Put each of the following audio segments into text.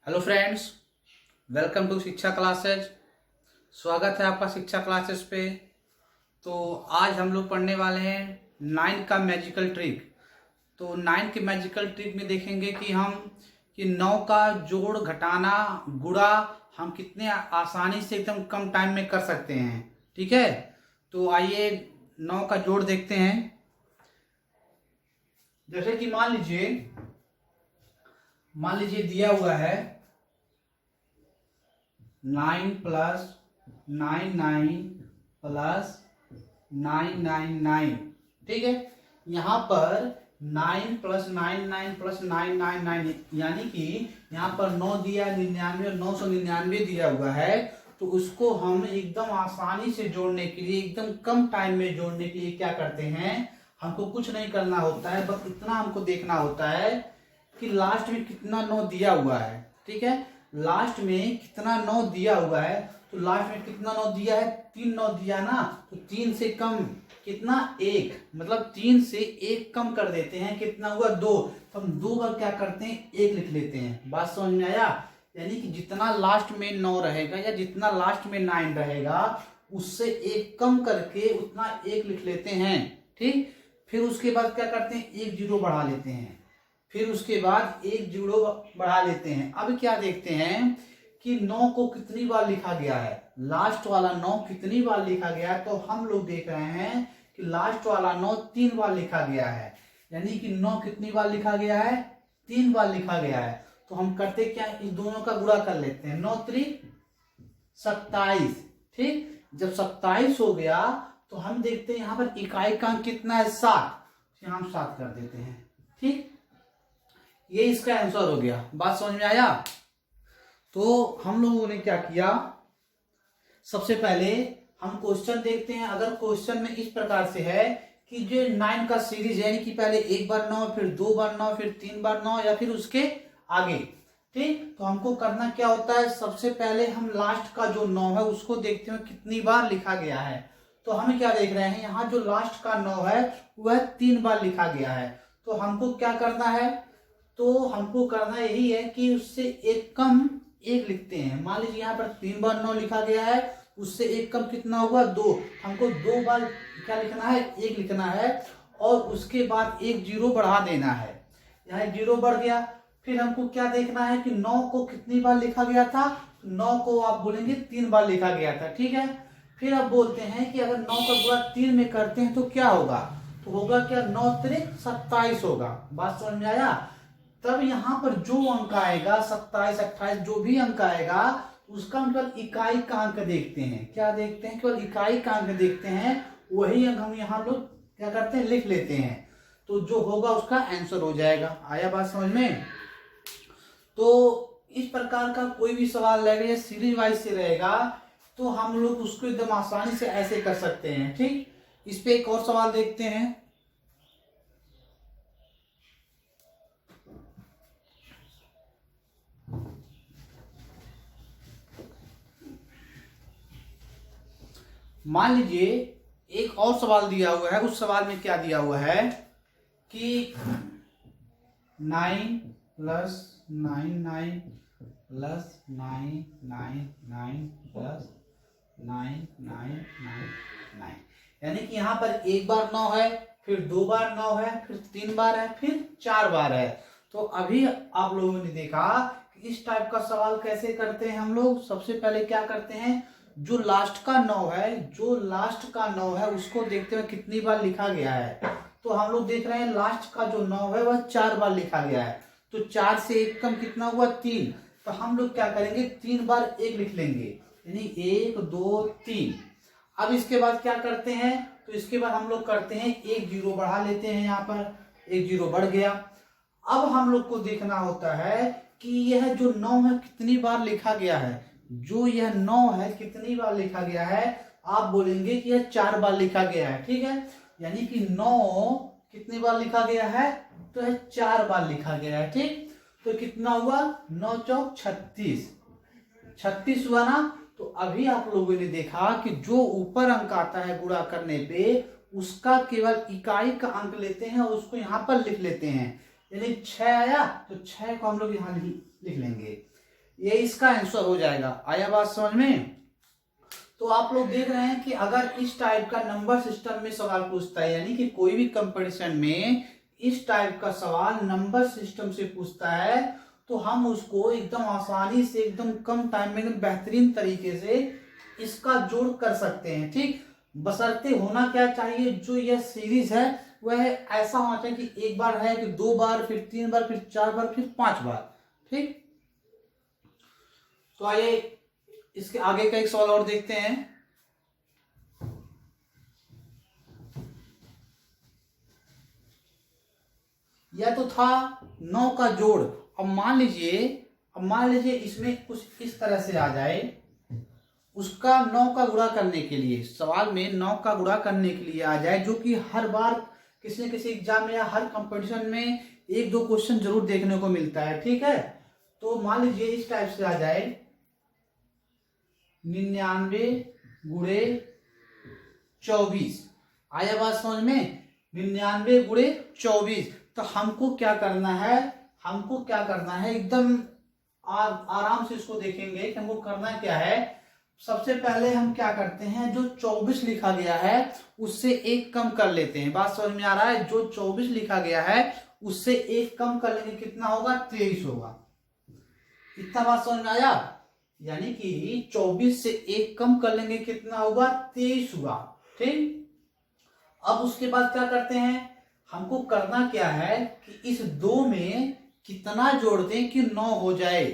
Hello friends, welcome to शिक्षा classes. स्वागत है आपका शिक्षा क्लासेस पे। तो आज हम लोग पढ़ने वाले हैं नाइन का मैजिकल ट्रिक। तो नाइन के मैजिकल ट्रिक में देखेंगे कि नौ का जोड़, घटाना, गुणा हम कितने आसानी से एकदम कम टाइम में कर सकते हैं। ठीक है, तो आइए नौ का जोड़ देखते हैं। जैसे कि मान लीजिए दिया हुआ है 9 प्लस 99 प्लस 999। ठीक है, यहाँ पर 9 प्लस 99 प्लस 999 यानी कि यहाँ पर 9 दिया, 99 और 999 दिया हुआ है। तो उसको हम एकदम आसानी से जोड़ने के लिए, एकदम कम टाइम में जोड़ने के लिए क्या करते हैं, हमको कुछ नहीं करना होता है, बस इतना हमको देखना होता है कि लास्ट में कितना 9 दिया हुआ है। ठीक है, लास्ट में कितना 9 दिया हुआ है, तो लास्ट में कितना 9 दिया है, 3 9 दिया ना, तो 3 से कम कितना, 1, मतलब 3 से 1 कम कर देते हैं, कितना हुआ 2। तो हम 2 बार क्या करते हैं, 1 लिख लेते हैं। बात समझ में आया? यानी कि जितना लास्ट में 9 रहेगा या जितना लास्ट में 9 रहेगा उससे 1 कम करके उतना 1 लिख लेते हैं। ठीक, फिर उसके बाद क्या करते हैं, 1 जीरो बढ़ा लेते हैं, फिर उसके बाद 1 जीरो बढ़ा लेते हैं। अब क्या देखते हैं कि 9 को कितनी बार लिखा गया है, लास्ट वाला 9 कितनी बार लिखा गया है। तो हम लोग देख रहे हैं कि लास्ट वाला 9 3 बार लिखा गया है, यानी कि 9 कितनी बार लिखा गया है, 3 बार लिखा गया है। तो हम करते क्या, इन दोनों का गुणा कर लेते हैं। 9 3 27। ठीक, जब 27 हो गया तो हम देखते हैं यहाँ पर इकाई का अंक कितना है, 7। हम 7 कर देते हैं। ठीक, ये इसका आंसर हो गया। बात समझ में आया? तो हम लोगों ने क्या किया, सबसे पहले हम क्वेश्चन देखते हैं। अगर क्वेश्चन में इस प्रकार से है कि जो 9 का सीरीज है, यानी कि पहले 1 बार 9, फिर 2 बार 9, फिर 3 बार 9 या फिर उसके आगे। ठीक, तो हमको करना क्या होता है, सबसे पहले हम लास्ट का जो 9 है उसको देखते हैं कितनी बार लिखा गया है। तो हम क्या देख रहे हैं, यहाँ जो लास्ट का 9 है वह 3 बार लिखा गया है। तो हमको क्या करना है, तो हमको करना यही है कि उससे 1 कम 1 लिखते हैं। मान लीजिए यहाँ पर 3 बार 9 लिखा गया है, उससे 1 कम कितना हुआ, 2। हमको 2 बार क्या लिखना है, 1 लिखना है, और उसके बाद 1 जीरो बढ़ा देना है। यहाँ 1 जीरो बढ़ गया। फिर हमको क्या देखना है कि 9 को कितनी बार लिखा गया था, 9 को आप बोलेंगे 3 बार लिखा गया था। ठीक है, फिर आप बोलते हैं कि अगर 9 का गुणा 3 में करते हैं तो क्या होगा, तो होगा क्या, 9 3 27 होगा। बात समझ में आया? तब यहाँ पर जो अंक आएगा 27 28 जो भी अंक आएगा उसका हम केवल इकाई का अंक देखते हैं। क्या देखते हैं, केवल इकाई का अंक देखते हैं। वही अंक हम यहाँ लोग क्या करते हैं, लिख लेते हैं। तो जो होगा उसका आंसर हो जाएगा। आया बात समझ में? तो इस प्रकार का कोई भी सवाल रहेगा, सीरीज वाइज से रहेगा, तो हम लोग उसको एकदम आसानी से ऐसे कर सकते हैं। ठीक, इस पे एक और सवाल देखते हैं। मान लीजिए एक और सवाल दिया हुआ है। उस सवाल में क्या दिया हुआ है कि 9 प्लस 99 प्लस 999 प्लस 9999, यानी कि यहाँ पर 1 बार 9 है, फिर 2 बार 9 है, फिर 3 बार है, फिर 4 बार है। तो अभी आप लोगों ने देखा कि इस टाइप का सवाल कैसे करते हैं हम लोग। सबसे पहले क्या करते हैं, जो लास्ट का 9 है, जो लास्ट का 9 है उसको देखते हुए कितनी बार लिखा गया है। तो हम लोग देख रहे हैं लास्ट का जो 9 है वह 4 बार लिखा गया है। तो 4 से 1 कम कितना हुआ, 3। तो हम लोग क्या करेंगे, 3 बार 1 लिख लेंगे, यानी 1 2 3। अब इसके बाद क्या करते हैं, तो इसके बाद हम लोग करते हैं 1 जीरो बढ़ा लेते हैं। यहाँ पर 1 जीरो बढ़ गया। अब हम लोग को देखना होता है कि यह जो 9 है कितनी बार लिखा गया है। जो यह 9 है कितनी बार लिखा गया है, आप बोलेंगे कि यह 4 बार लिखा गया है। ठीक है, यानी कि 9 कितनी बार लिखा गया है, तो यह 4 बार लिखा गया है। ठीक, तो कितना हुआ, 9 चौक 36, 36 हुआ ना। तो अभी आप लोगों ने देखा कि जो ऊपर अंक आता है गुणा करने पे उसका केवल इकाई का अंक लेते हैं और उसको यहाँ पर लिख लेते हैं। यानी 6 आया तो 6 को हम लोग यहाँ लिख लेंगे। ये इसका आंसर हो जाएगा। आया बात समझ में? तो आप लोग देख रहे हैं कि अगर इस टाइप का नंबर सिस्टम में सवाल पूछता है, यानी कि कोई भी कंपटीशन में इस टाइप का सवाल नंबर सिस्टम से पूछता है, तो हम उसको एकदम आसानी से, एकदम कम टाइम में, एकदम बेहतरीन तरीके से इसका जोड़ कर सकते हैं। ठीक, बशर्ते होना क्या चाहिए, जो यह सीरीज है वह ऐसा होना चाहिए कि एक बार है कि 2 बार, फिर 3 बार, फिर 4 बार, फिर 5 बार। ठीक, तो आइए इसके आगे का एक सवाल और देखते हैं। यह तो था 9 का जोड़। अब मान लीजिए इसमें कुछ इस तरह से आ जाए, उसका 9 का गुणा करने के लिए, सवाल में 9 का गुणा करने के लिए आ जाए, जो कि हर बार किसी न किसी एग्जाम में या हर कंपटीशन में 1-2 क्वेश्चन जरूर देखने को मिलता है। ठीक है, तो मान लीजिए इस टाइप से आ जाए 99 गुणे 24। आया बात समझ में? 99 गुणे 24। तो हमको क्या करना है, एकदम आराम से इसको देखेंगे कि हमको करना क्या है। सबसे पहले हम क्या करते हैं, जो 24 लिखा गया है उससे 1 कम कर लेते हैं। बात समझ में आ रहा है? जो 24 लिखा गया है उससे 1 कम कर लेंगे, कितना होगा? 23 होगा। इतना बात समझ में आया? यानी कि 24 से 1 कम कर लेंगे, कितना होगा? 23 हुआ। ठीक, अब उसके बाद क्या करते हैं, हमको करना क्या है कि इस 2 में कितना जोड़ दें कि 9 हो जाए।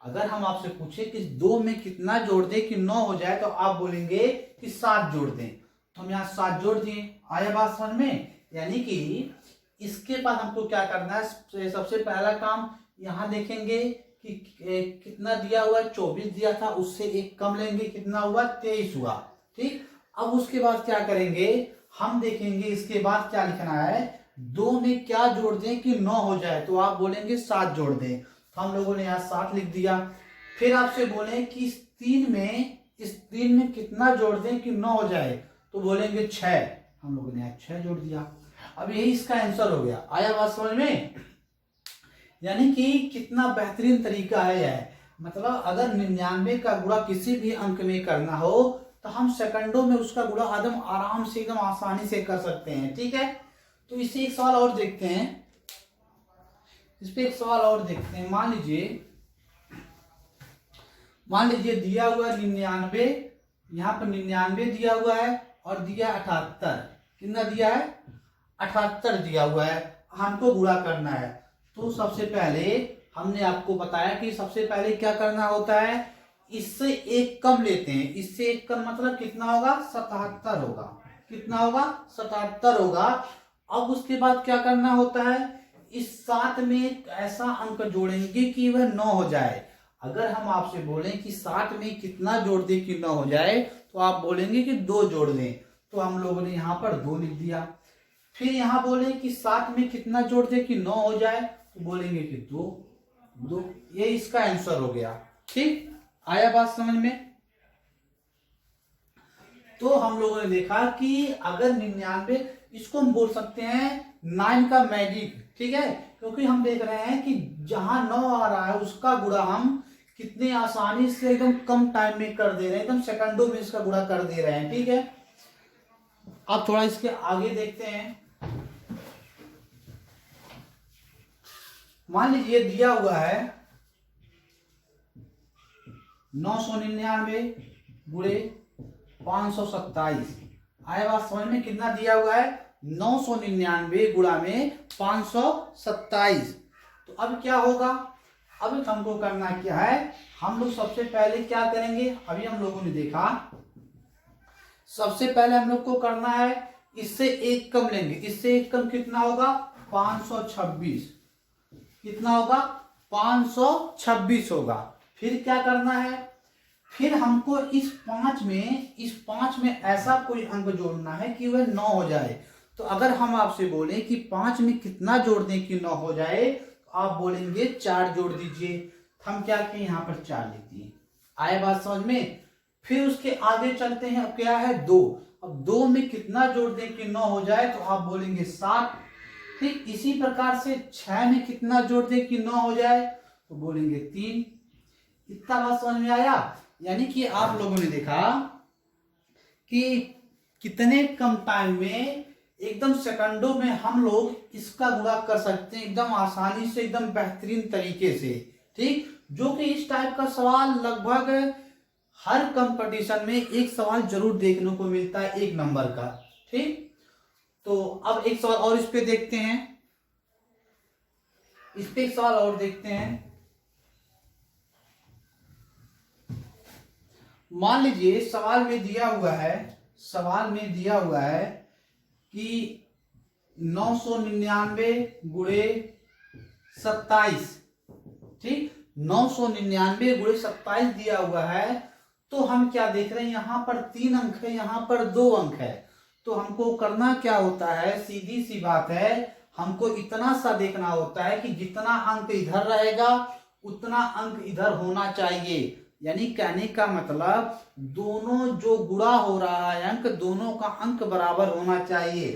अगर हम आपसे पूछे कि 2 में कितना जोड़ दें कि 9 हो जाए, तो आप बोलेंगे कि 7 जोड़ दें। तो हम यहाँ 7 जोड़ दिए। आया बात समझ में? यानी कि इसके बाद हमको क्या करना है, सबसे पहला काम यहाँ देखेंगे कि कितना दिया हुआ है, 24 दिया था, उससे 1 कम लेंगे, कितना हुआ? 23 हुआ। ठीक, अब उसके बाद क्या करेंगे, हम देखेंगे इसके बाद क्या लिखना है, 2 में क्या जोड़ दें कि 9 हो जाए। तो आप बोलेंगे 7 जोड़ दें। तो हम लोगों ने यहाँ 7 लिख दिया। फिर आपसे बोले कि इस 3 में कितना जोड़ दें कि 9 हो जाए, तो बोलेंगे 6। हम लोगों ने यहाँ 6 जोड़ दिया। अब यही इसका आंसर हो गया। आया बात समझ में? यानी कि कितना बेहतरीन तरीका है यह। मतलब अगर 99 का गुणा किसी भी अंक में करना हो, तो हम सेकंडों में उसका गुणा एकदम आराम से, एकदम आसानी से कर सकते हैं। ठीक है, तो इसे एक सवाल और देखते हैं। इस पे एक सवाल और देखते हैं। मान लीजिए दिया हुआ 99, यहाँ पर 99 दिया हुआ है और दिया 78। कितना दिया है? 78 दिया हुआ है, हमको गुणा करना है। तो सबसे पहले हमने आपको बताया कि सबसे पहले क्या करना होता है, इससे 1 कम लेते हैं। इससे 1 कम मतलब कितना होगा? 77 होगा। कितना होगा? 77 होगा। अब उसके बाद क्या करना होता है, इस 7 में एक ऐसा अंक जोड़ेंगे कि वह 9 हो जाए। अगर हम आपसे बोलें कि 7 में कितना जोड़ दे कि 9 हो जाए, तो आप बोलेंगे कि 2 जोड़ दें। तो हम लोगों ने यहाँ पर 2 लिख दिया। फिर यहाँ बोले कि 7 में कितना जोड़ दे कि 9 हो जाए, तो बोलेंगे कि 2। ये इसका आंसर हो गया। ठीक, आया बात समझ में? तो हम लोगों ने देखा कि अगर 99, इसको हम बोल सकते हैं 9 का मैजिक। ठीक है, क्योंकि हम देख रहे हैं कि जहां 9 आ रहा है उसका गुणा हम कितने आसानी से, एकदम कम टाइम में कर दे रहे हैं, एकदम सेकंडों में इसका गुणा कर दे रहे हैं। ठीक है, अब थोड़ा इसके आगे देखते हैं। मान लीजिए दिया हुआ है 999 गुणे 527। आया बात समझ में? कितना दिया हुआ है? 999 गुणा में 527। तो अब क्या होगा, अब हमको करना क्या है, हम लोग सबसे पहले क्या करेंगे, अभी हम लोगों ने देखा, सबसे पहले हम लोग को करना है इससे 1 कम लेंगे। इससे 1 कम कितना होगा? 526। कितना होगा? 526 होगा। फिर क्या करना है, फिर हमको इस 5 में ऐसा कोई अंक जोड़ना है कि वह 9 हो जाए। तो अगर हम आपसे बोले कि 5 में कितना जोड़ दें कि 9 हो जाए, तो आप बोलेंगे 4 जोड़ दीजिए। हम क्या किए, यहाँ पर 4 लिख दिए। आए बात समझ में? फिर उसके आगे चलते हैं। अब क्या है? 2। अब 2 में कितना जोड़ दें कि 9 हो जाए, तो आप बोलेंगे 7। ठीक इसी प्रकार से 6 में कितना जोड़ दें कि 9 हो जाए, तो बोलेंगे 3। इतना बात समझ में आया। यानी कि आप लोगों ने देखा कि कितने कम टाइम में, एकदम सेकंडों में हम लोग इसका गुणा कर सकते हैं एकदम आसानी से, एकदम बेहतरीन तरीके से। ठीक, जो कि इस टाइप का सवाल लगभग हर कंपटीशन में एक सवाल जरूर देखने को मिलता है, एक नंबर का। ठीक, तो अब एक सवाल और इस पे देखते हैं, इस पे एक सवाल और देखते हैं। मान लीजिए सवाल में दिया हुआ है, सवाल में दिया हुआ है कि 999 गुणे 27। ठीक, 999 गुणे 27 दिया हुआ है। तो हम क्या देख रहे हैं, यहां पर 3 अंक है, यहां पर 2 अंक है। तो हमको करना क्या होता है, सीधी सी बात है, हमको इतना सा देखना होता है कि जितना अंक इधर रहेगा उतना अंक इधर होना चाहिए। यानी कहने का मतलब दोनों जो गुणा हो रहा है अंक, दोनों का अंक बराबर होना चाहिए।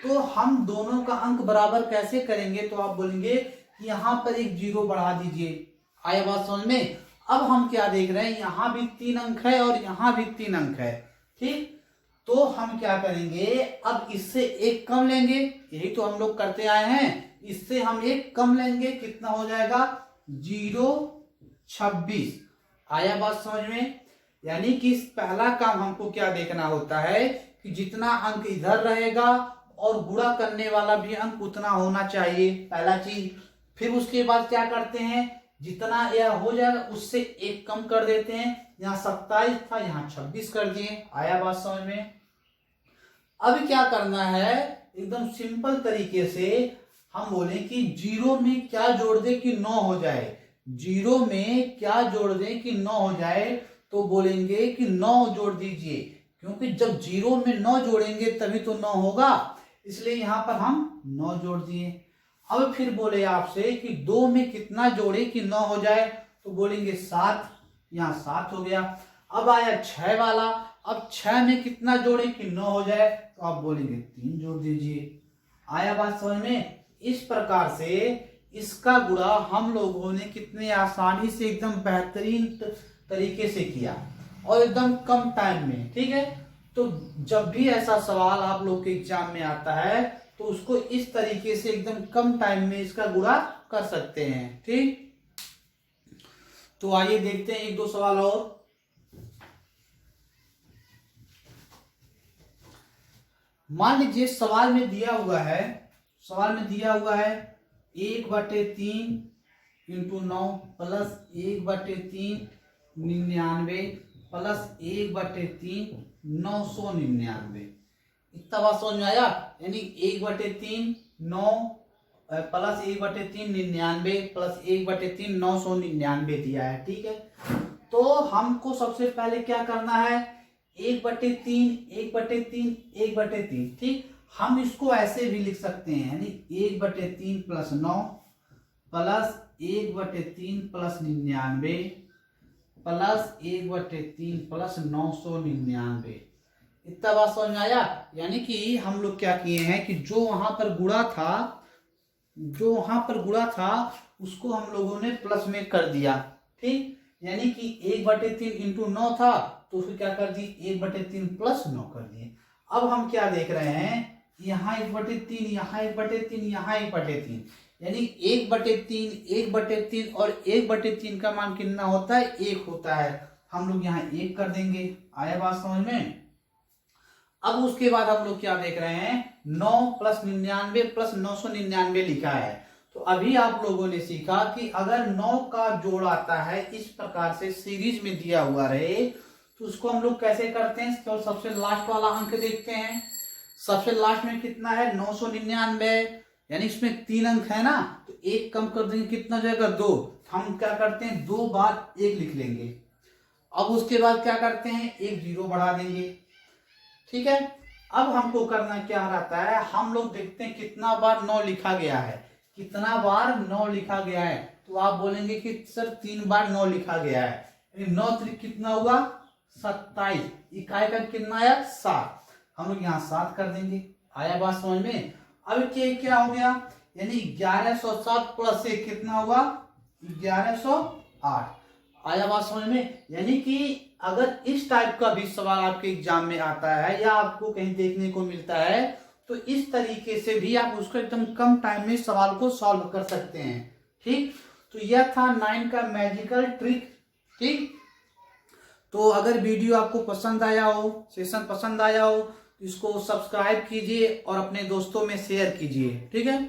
तो हम दोनों का अंक बराबर कैसे करेंगे, तो आप बोलेंगे कि यहाँ पर एक 0 बढ़ा दीजिए। आया बात समझ में। अब हम क्या देख रहे हैं, यहाँ भी 3 अंक है और यहाँ भी 3 अंक है। ठीक, तो हम क्या करेंगे, अब इससे एक कम लेंगे, यही तो हम लोग करते आए हैं। इससे हम एक कम लेंगे, कितना हो जाएगा, 0 26। आया बात समझ में। यानी कि पहला काम हमको क्या देखना होता है कि जितना अंक इधर रहेगा और गुणा करने वाला भी अंक उतना होना चाहिए, पहला चीज। फिर उसके बाद क्या करते हैं, जितना यह हो जाएगा उससे एक कम कर देते हैं। यहाँ 27 था, यहाँ 26 कर दिए। आया बात समझ में। अब क्या करना है, एकदम सिंपल तरीके से हम बोले कि 0 में क्या जोड़ दे कि 9 हो जाए। 0 में क्या जोड़ दे कि 9 हो जाए, तो बोलेंगे कि 9 जोड़ दीजिए, क्योंकि जब 0 में 9 जोड़ेंगे तभी तो 9 होगा, इसलिए यहां पर हम 9 जोड़ दिए। अब फिर बोले आपसे कि 2 में कितना जोड़े कि 9 हो जाए, तो बोलेंगे 7, यहाँ 7 हो गया। अब आया 6 वाला, अब 6 में कितना जोड़े कि 9 हो जाए, तो आप बोलेंगे 3 जोड़ दीजिए। आया बात समझ में। इस प्रकार से इसका गुणा हम लोगों ने कितने आसानी से, एकदम बेहतरीन तरीके से किया और एकदम कम टाइम में। ठीक है, तो जब भी ऐसा सवाल आप लोग के एग्जाम में आता है तो उसको इस तरीके से एकदम कम टाइम में इसका गुणा कर सकते हैं। ठीक, तो आइए देखते हैं एक दो सवाल और। मान लीजिए सवाल में दिया हुआ है, सवाल में दिया हुआ है 1/3 × 9 प्लस 1/3 99 प्लस 1/3 999। इतना बात समझ में आया। यानी 1/3 9 प्लस 1/3 99 प्लस 1/3 999 दिया है। ठीक है, तो हमको सबसे पहले क्या करना है, 1/3 1/3 1/3। ठीक, हम इसको ऐसे भी लिख सकते हैं, यानी 1/3 plus 9 plus 1/3 plus 99 plus 1/3 plus 999। इतना बात समझ में आया। यानी कि हम लोग क्या किए हैं कि जो वहां पर गुणा था, जो वहां पर गुणा था उसको हम लोगों ने प्लस में कर दिया। ठीक, यानी कि 1/3 × 9 था तो उसको क्या कर दी, 1/3 प्लस 9 कर दिए। अब हम क्या देख रहे हैं, यहाँ 1/3 यहाँ 1/3 यहाँ 1/3, यानी 1/3 1/3 और 1/3 का मान कितना होता है, 1 होता है। हम लोग यहाँ 1 कर देंगे। आया बात समझ में। अब उसके बाद हम लोग क्या देख रहे हैं, 9 प्लस 99 प्लस 999 लिखा है। तो अभी आप लोगों ने सीखा कि अगर 9 का जोड़ आता है इस प्रकार से सीरीज में दिया हुआ रहे तो उसको हम लोग कैसे करते हैं, तो सबसे लास्ट वाला अंक देखते हैं। सबसे लास्ट में कितना है, 999, यानी इसमें 3 अंक है ना, तो 1 कम कर देंगे, कितना जाएगा, 2। हम क्या करते हैं, 2 बार 1 लिख लेंगे। अब उसके बाद क्या करते हैं, एक 0 बढ़ा देंगे। ठीक है, अब हमको करना क्या रहता है, हम लोग देखते हैं कितना बार 9 लिखा गया है, कितना बार 9 लिखा गया है। तो आप बोलेंगे कि सर 3 बार 9 लिखा गया है, 9 3 कितना हुआ, 27। इकाई का कितना आया, 7। हम लोग यहाँ 7 कर देंगे। आया बात समझ में। अब क्या हो गया, यानी 1107 प्लस 1 कितना हुआ, 1108। आया बात समझ में? यानी कि अगर इस टाइप का भी सवाल आपके एग्जाम में आता है या आपको कहीं देखने को मिलता है तो इस तरीके से भी आप उसको एकदम कम टाइम में सवाल को सॉल्व कर सकते हैं। ठीक, तो यह था 9 का मैजिकल ट्रिक। ठीक, तो अगर वीडियो आपको पसंद आया हो, सेशन पसंद आया हो, इसको सब्सक्राइब कीजिए और अपने दोस्तों में शेयर कीजिए। ठीक है।